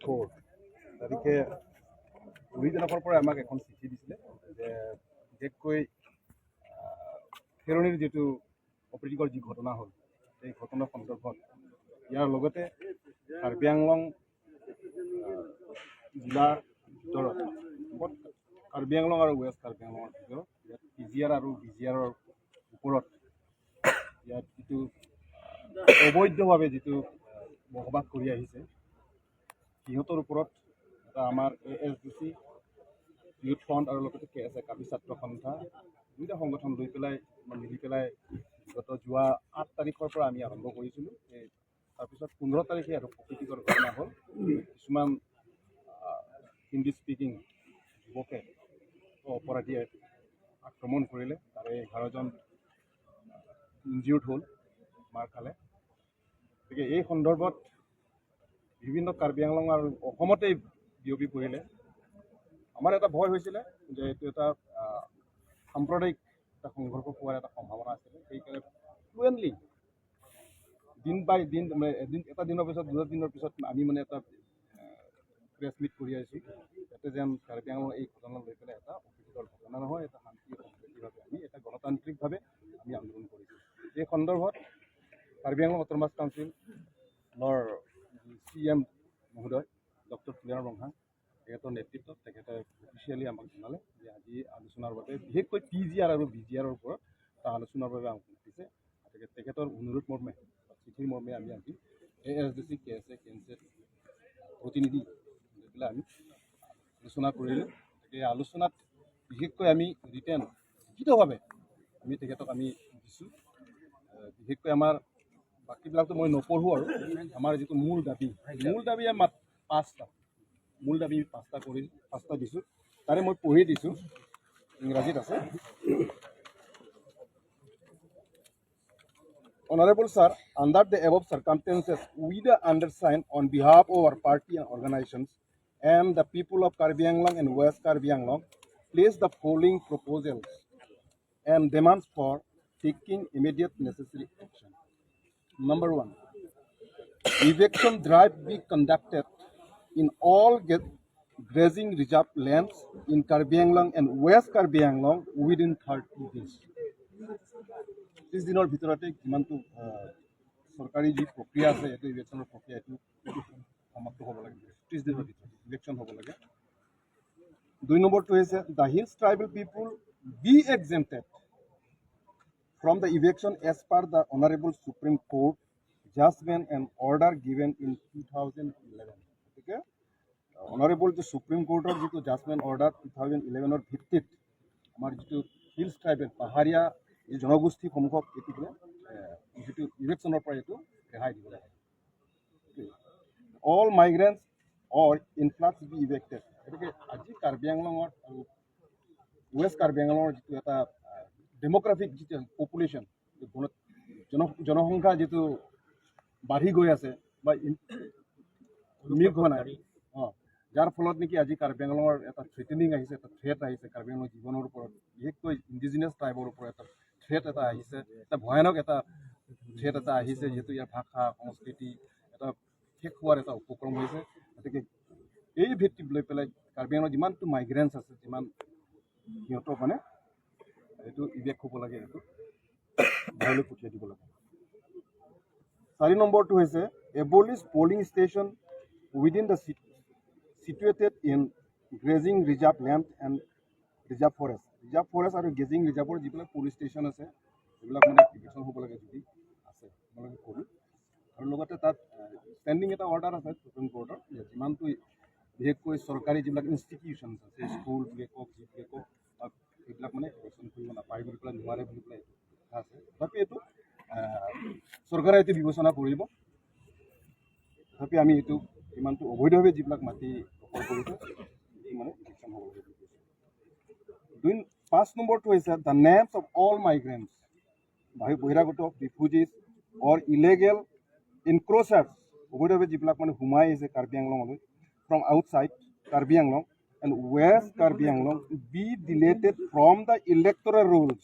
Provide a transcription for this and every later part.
4 তাৰিখে অভিযানকৰ পৰা আমাক এখন চিঠি দিছিলে যে বিশেষকৈ খেৰণিৰ যিটো অপ্ৰীতিকৰ যি ঘটনা হ'ল সেই ঘটনাৰ সন্দৰ্ভত ইয়াৰ লগতে কাৰ্বি আংলং জিলাৰ ভিতৰত কাৰ্বি আংলং আৰু ৱেষ্ট কাৰ্বি আংলঙৰ ভিতৰত ইয়াত PGR আৰু BGRৰ ওপৰত ইয়াত যিটো অবৈধভাৱে যিটো বসবাস কৰি আহিছে সিহঁতৰ ওপৰত এটা আমাৰ ASDC ইউথ ফ্ৰণ্ট আৰু লগতে KSA কাবি ছাত্ৰ সন্থা দুইটা সংগঠন লৈ পেলাই মিলি পেলাই যোৱা 8 তাৰিখৰ পৰা আমি আৰম্ভ কৰিছিলোঁ। তাৰপিছত 15 তাৰিখে আৰু প্ৰকৃতিকৰ ঘটনা হ'ল কিছুমান হিন্দী স্পিকিং যুৱকে অপৰাধীয়ে আক্ৰমণ কৰিলে তাৰে 11জন ইনজিউৰ্ড হ'ল মাৰ খালে। গতিকে এই সন্দৰ্ভত বিভিন্ন কাৰ্বি আংলং আৰু অসমতেই বিয়পি পৰিলে। আমাৰ এটা ভয় হৈছিলে যে এইটো এটা সাম্প্ৰদায়িক এটা সংঘৰ্ষ হোৱাৰ এটা সম্ভাৱনা আছিলে। সেইকাৰণে ফ্লুৱেণ্টলি দিন বাই দিন এটা দিনৰ পিছত 2 দিনৰ পিছত আমি এটা প্ৰেছ মিট কৰি আহিছোঁ যাতে যেন কাৰ্বি আংলং এই ঘটনা লৈ পেলাই এটা অপ্ৰীতিকৰ ঘটনা নহয়, এটা শান্তি সম্প্ৰীতিভাৱে আমি এটা গণতান্ত্ৰিকভাৱে আমি আন্দোলন কৰিছোঁ। এই সন্দৰ্ভত কাৰ্বি আংলং অট'নমাছ কাউন্সিলৰ CM মহোদয় ডক্টৰ তুলিয়াৰ বংহা তেখেতৰ নেতৃত্বত তেখেতে অফিচিয়েলি আমাক জনালে যে আজি আলোচনাৰ বাবে বিশেষকৈ PGR আৰু BGRৰ ওপৰত এটা আলোচনাৰ বাবে আমাক মাতিছে। তেখেতৰ অনুৰোধ মৰ্মে চিঠিৰ মৰ্মে আমি আজি ASDC KSA প্ৰতিনিধি লৈ পেলাই আমি আলোচনা কৰিলোঁ। গতিকে এই আলোচনাত বিশেষকৈ আমি লিখিতভাৱে আমি তেখেতক আমি দিছোঁ। বিশেষকৈ আমাৰ বাকীবিলাকতো মই নপঢ়োঁ আৰু আমাৰ যিটো মূল দাবী আমাৰ 5টা মূল দাবী 5টা দিছোঁ। তাৰে মই পঢ়ি দিছোঁ, ইংৰাজীত আছে। Honorable Sir, under the above circumstances, we the undersigned on behalf of our party and organizations and the people of Karbi Anglong and West Karbi Anglong place the following proposals and demands for taking immediate necessary action. Number 1, eviction drive be conducted in all grazing reserve lands in Karbi Anglong and West Karbi Anglong within 30 days. 30 দিনৰ ভিতৰতে কিমানটো চৰকাৰী যি প্ৰক্ৰিয়া আছে এইটো ইলেকশ্যনৰ প্ৰক্ৰিয়া এইটো সমাপ্ত হ'ব লাগে। 30 দিনৰ ভিতৰত ইলেকশ্যন হ'ব লাগে। 2 নম্বৰটো হৈছে the hills tribal people be exempted from the eviction as per the Honorable Supreme Court judgment and order given in 2011. গতিকে অনাৰেবল যে সুপ্ৰিম কোৰ্টৰ যিটো জাজমেণ্ট অৰ্ডাৰ 2011ৰ ভিত্তিত আমাৰ যিটো হিলছ ট্ৰাইবেল পাহাৰীয়া এই জনগোষ্ঠীসমূহক এইটো যিটো ইলেকশ্যনৰ পৰা এইটো ৰেহাই দিব লাগে। অল মাইগ্ৰেণ্টছ অৰ ইনফ্লাক্স বি ইভেক্টেড। গতিকে আজি কাৰ্বি আংলঙৰ আৰু ৱেষ্ট কাৰ্বি আংলঙৰ যিটো এটা ডেম'গ্ৰাফিক যিটো পপুলেশ্যন জনসংখ্যা যিটো বাঢ়ি গৈ আছে বা যাৰ ফলত নেকি আজি কাৰ্বি আংলঙৰ এটা থ্ৰেটেনিং আহিছে, এটা থ্ৰেট আহিছে কাৰ্বি আংলঙৰ জীৱনৰ ওপৰত, বিশেষকৈ ইণ্ডিজিনাছ ট্ৰাইবৰ ওপৰত এটা থ্ৰেট এটা আহিছে, এটা ভয়ানক এটা থ্ৰেট এটা আহিছে, যিহেতু ইয়াৰ ভাষা সংস্কৃতি এটা শেষ হোৱাৰ এটা উপক্ৰম হৈছে। গতিকে এই ভিত্তিত লৈ পেলাই কাৰ্বি আংলঙৰ যিমানটো মাইগ্ৰেণ্টছ আছে যিমান সিহঁতক এইটো ইভেক্ট হ'ব লাগে, এইটো বাহিৰলৈ পঠিয়াই দিব লাগে। 4 নম্বৰটো হৈছে abolish polling station within the situated in grazing reserve land and reserve forest আৰু grazing reserveৰ যিবিলাক পুলিচ ষ্টেচন আছে সেইবিলাক ইভিকশ্যন হ'ব লাগে যদি আছে আপোনালোকে কৰোঁ। আৰু লগতে তাত ষ্টেণ্ডিং এটা অৰ্ডাৰ আছে সুপ্ৰিম কোৰ্টৰ যিমানটো বিশেষকৈ চৰকাৰী যিবিলাক ইনষ্টিটিউশ্যনছ আছে স্কুল বুলি কওক যি বুলি কওক সেইবিলাক ইভিকশ্যন কৰিব নাপায় বুলি পেলাই নোৱাৰে বুলি পেলাই কথা আছে। তথাপি এইটো চৰকাৰে এইটো বিবেচনা কৰিব। তথাপি আমি এইটো ইমানটো অবৈধভাৱে যিবিলাক মাটি দখল কৰিছে ইলেকশ্যন হ'ব লাগে। 5 নম্বৰটো হৈছে the names of all migrants বহিৰাগত ৰিফিউজিজ অৰ ইলিগেল ইনক্ৰ'চাৰ্ছ অবৈধভাৱে যিবিলাক সোমাই আহিছে কাৰ্বি আংলঙলৈ from outside Karbi Anglong and west Karbi Anglong be deleted from the electoral rolls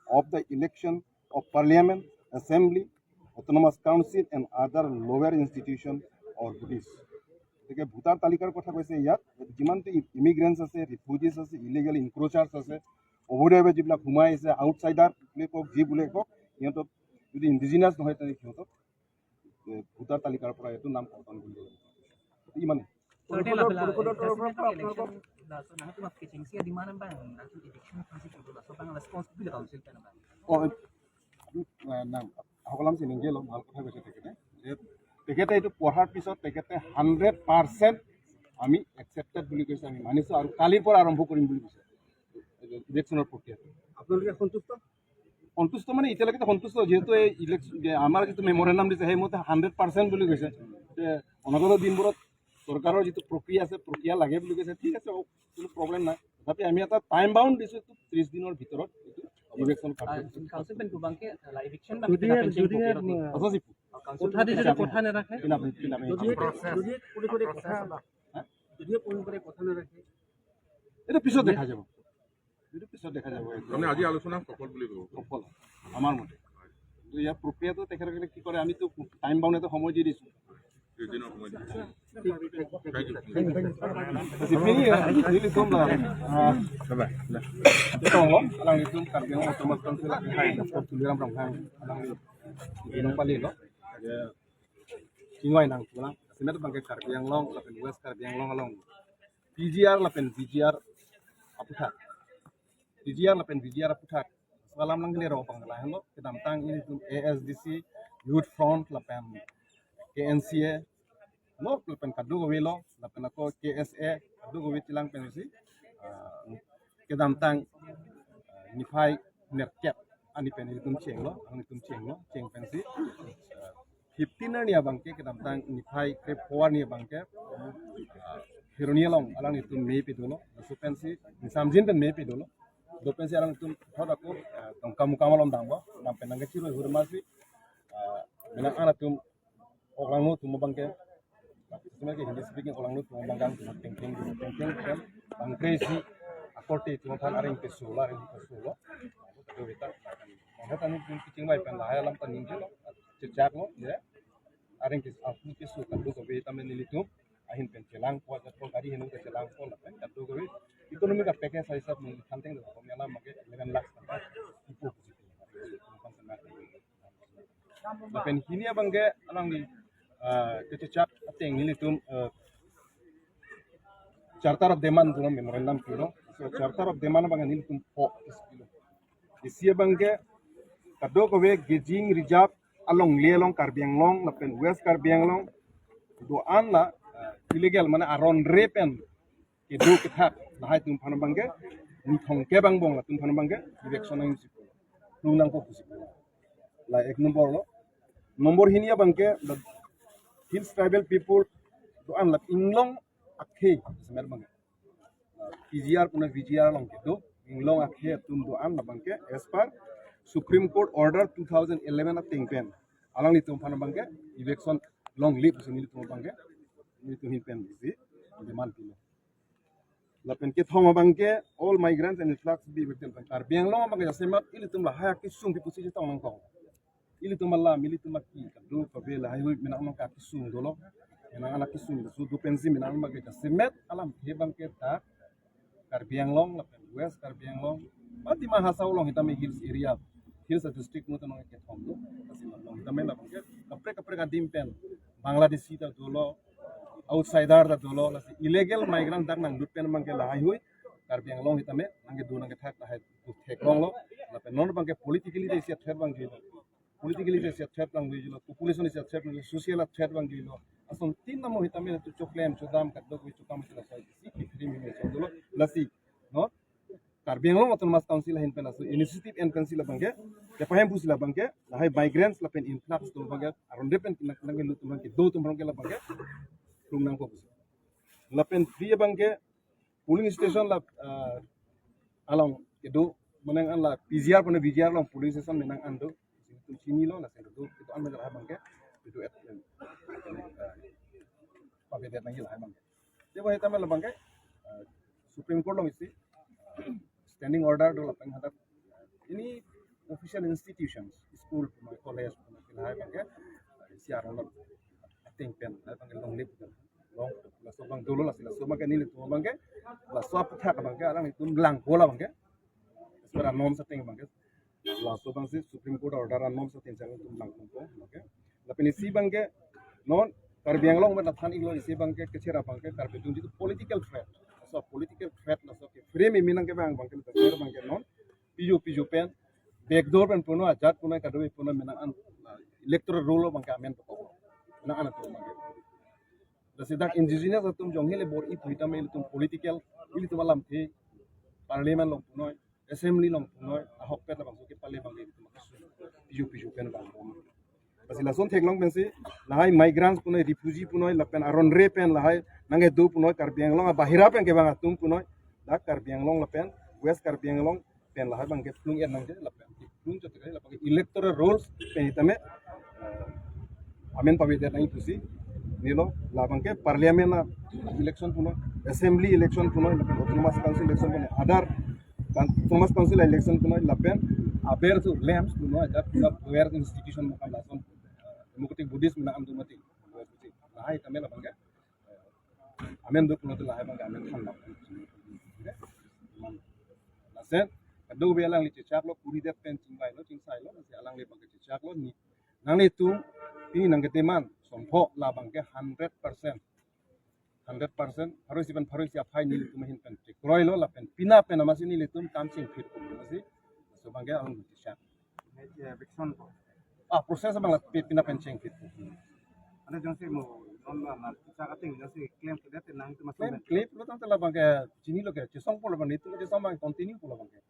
of the election of parliament assembly autonomous council and other lower institution or bodies. গতিকে voter তালিকাৰ কথা কৈছে ইয়াত যিমানটো ইমিগ্ৰেণ্টছ আছে ৰিফিউজিছ আছে ইলিগেল ইনক্ৰোচাৰ্ছ আছে অবৈধভাৱে যিবিলাক সোমাই আহিছে আউটচাইডাৰ বুলি কওক যি বুলি কওক সিহঁতক যদি ইণ্ডিজিনাছ নহয় তেনে সিহঁতক ভোটাৰ তালিকাৰ পৰা এইটো নাম কৰ্তন কৰিব লাগিব ইমানে সকলাম চিনিংকে লওক ভাল কথা কৈছে তেখেতে যে তেখেতে এইটো পঢ়াৰ পিছত তেখেতে 100% আমি একচেপ্টেড বুলি কৈছে আমি মানিছোঁ আৰু কালিৰ পৰা আৰম্ভ কৰিম বুলি কৈছে ইলেকশ্যনৰ প্ৰক্ৰিয়াটো আপোনালোকে সন্তুষ্ট মানে এতিয়ালৈকে সন্তুষ্ট যিহেতু এই ইলেকশ্যন আমাৰ যিটো মেমৰেণ্ডাম দিছে সেইমতে 100% বুলি কৈছে যে অনাগত দিনবোৰত চৰকাৰৰ যিটো প্ৰক্ৰিয়া আছে প্ৰক্ৰিয়া লাগে বুলি কৈছে ঠিক আছে কোনো প্ৰব্লেম নাই তথাপি আমি এটা টাইম বাউণ্ড দিছোঁ 30 দিনৰ ভিতৰত ইলেকশ্যন এটা পিছত দেখা যাব আজি আলোচনা সফল বুলি সফল আমাৰ মতে কিন্তু ইয়াৰ প্ৰক্ৰিয়াটো তেখেতসকলে কি কৰে আমিতো টাইম বাউণ্ড এটা সময় দি দিছোঁ PGR lapen PGR aputat PGR lapen PGR aputat salam lang ni ro pang la hello kedam tang ini tu ASDC Youth Front lapen KNCA no lapen kadu gowelo lapen ako KSA kadu gowi tilang pensi kedam tang nifai nerkep ani pen itum cheng cheng pensi 15 ni abangke kedam tang nifai krep 4 ni abangke Hironia long alang itu mepi dulu, supensi samjin dan mepi dulu, dopensi alang itu thod aku kamu long dangbo, nampen nangke ciro hurmasi, menang anak tu orang nu tu mabangke, sebenarnya Hindi speaking orang nu tu mabangkan thinking kan, bangkresi, akorti tu makan aring pesula, tu kita, orang tani tu kucing baik kan lah, alam tani jelo, cecak lo, ya, aring pesu kan tu kopi kita menilitum. Ahin pen celang kuat atau kari henung ke celang pun lah pen kado gawe ekonomi ka package saya sab something dah kami alam make 11 lakh sampai ipu positif pen hini abang ke alang di kececak ateng ini tum charter of demand tu memorandum kilo so charter of demand abang ini tum po kilo isi abang ke kado gawe gejing reserve along lielong karbiang long lapen west karbiang long doan lah illegal mana aron repen kedu kethat lahai tum phana bangge ni thong ke bang bong la tum phana bangge direction ang si tum nang ko kusi la ek number hinia bangke the hills tribal people do an la inglong akhe semer bangge PGR puna VGR long kedu inglong akhe tum do an la bangke as per Supreme Court order 2011 at tingpen alang ni tum phana bangge election long leave sini tum bangge itu hinpen di demand kilo. Lapen ke thoma bangke all migrants and influx be victim kar biang long bangke semat ili tum lah hayak kisung di posisi tong nang kong. Ili tum Allah mili tum ki kadu kabela hayu menang nang ka kisung dolo. Menang anak kisung su du pensi menang bangke semet alam he bangke ta kar biang long lapen west kar biang long mati mahasau long hitame hills area hills district mutan nang ke thom do kasimat long hitame la bangke kapre ka dimpen Bangladeshi ta dolo outsider da dolo illegal migrant dak nang dupen mangke lahai hui karbiang long hitame nangke du nangke thak lahai tu thek long lo lape non bangke politically de sia threat bang jilo politically de sia threat bang jilo population sia threat bang social threat bang jilo asom tin namo hitame tu choklem chodam kaddo ku chukam sila sai si kithri mi so dolo lasi no karbiang long aton mas council hin pena so initiative and council bangke ke pahem pusila bangke lahai migrants lapen influx tu bangke aron depen nangke lu tu bangke do tu bangke la bangke nang ko lapen free bangke polling station la along kedu menang an la PGR pun VGR long polling station menang ando itu sini lo la sedu itu an menang bangke itu et pakai dia nangil hai bangke dia hitam la bangke Supreme Court long isi standing order do lapen hadap ini official institutions school college hai bangke isi aron think pen hai bangke long lip long la so bang dolo la sila so bang ke ni le tu bang ke la so ap tha bang ke arang itu lang bola bang ke secara norm setting bang ke la so bang si supreme court order an norm setting jang tu lang ko bang ke la peni si bang ke non Karbi Anglong met than iglo isi bang ke kecera bang ke karbi itu political threat so political threat la so ke frame minang ke bang ke ter bang ke non piju pen backdoor pen puno ajat puno kadoi puno minang an electoral rule bang ke amen to minang an to bang ke Sidak indigenous atum jong hele bor it hitam ile tum political ile tum alam the parliament long punoi assembly long punoi ahok pet bang ke pale bang ile tum piju pen bang Basi lason thek long pensi lahai migrants punoi refugee punoi lapen aron re pen lahai nange do punoi karbiang long bahira pen ke bang atum punoi dak karbiang long lapen west karbiang long pen lahai bang ke plung er nang je lapen plung jote ke lapen electoral rolls pen hitame amen pavite nai pusi nilo labang ke parliament na election punoi assembly election punoi lapen autonomous council election punoi adar autonomous council election punoi lapen aber tu lamps punoi ajat puna aware institution makam lason Mukutik Buddhist mina amdu mati. Lahai kami lah bangga. Amen do puno tu lahai bangga amen kan lah. Nasen kadu be alang li cecak lo puri det pen cingkai lo cingsai lo nasi alang li bangga cecak lo ni. Nang li tu ini nang keteman sompo lah bangga 100%. 100% harus iban harus siap hai ni tu mahin pen cek. Kroy lo lah pen pina pen nama sini li tu kamcing fit ko masih. So bangga alang li cecak. Bikson ko. Proses bang lah pina pencing fit. Ano jang si mo non na sa ating jang si claim kita nang itu masuk. Clip lo tang telah bangke sini lo ke cisong pula bang itu cisong bang continue pula bangke